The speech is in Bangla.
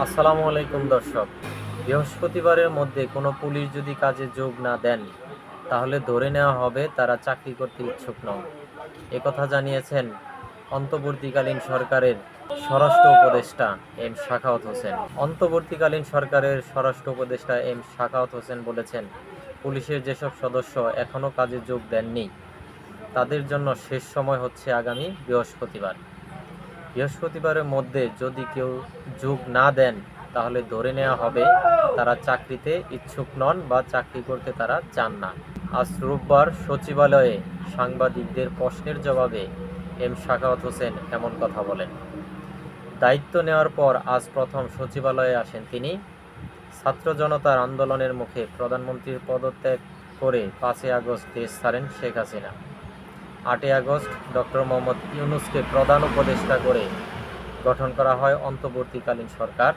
আসসালামু আলাইকুম দর্শক। বৃহস্পতিবারের মধ্যে কোনো পুলিশ যদি কাজে যোগ না দেন, তাহলে ধরে নেওয়া হবে তারা চাকরি করতে ইচ্ছুক নন। একথা জানিয়েছেন অন্তর্বর্তীকালীন সরকারের স্বরাষ্ট্র উপদেষ্টা এম সাখাওয়াত হোসেন। অন্তর্বর্তীকালীন সরকারের স্বরাষ্ট্র উপদেষ্টা এম সাখাওয়াত হোসেন বলেছেন, পুলিশের যেসব সদস্য এখনও কাজে যোগ দেননি, তাদের জন্য শেষ সময় হচ্ছে আগামী বৃহস্পতিবার। বৃহস্পতিবারের মধ্যে যদি কেউ যোগ না দেন, তাহলে ধরে নেওয়া হবে তারা চাকরিতে ইচ্ছুক নন বা চাকরি করতে তারা চান না। আজ রোববার সচিবালয়ে সাংবাদিকদের প্রশ্নের জবাবে এম সাখাওয়াত হোসেন এমন কথা বলেন। দায়িত্ব নেওয়ার পর আজ প্রথম সচিবালয়ে আসেন তিনি। ছাত্র জনতার আন্দোলনের মুখে প্রধানমন্ত্রীর পদত্যাগ করে 5ই আগস্ট দেশ ছাড়েন শেখ হাসিনা। 8ই আগস্ট ডক্টর মোহাম্মদ ইউনূসকে প্রধান উপদেষ্টা করে গঠন করা হয় অন্তর্বর্তীকালীন সরকার।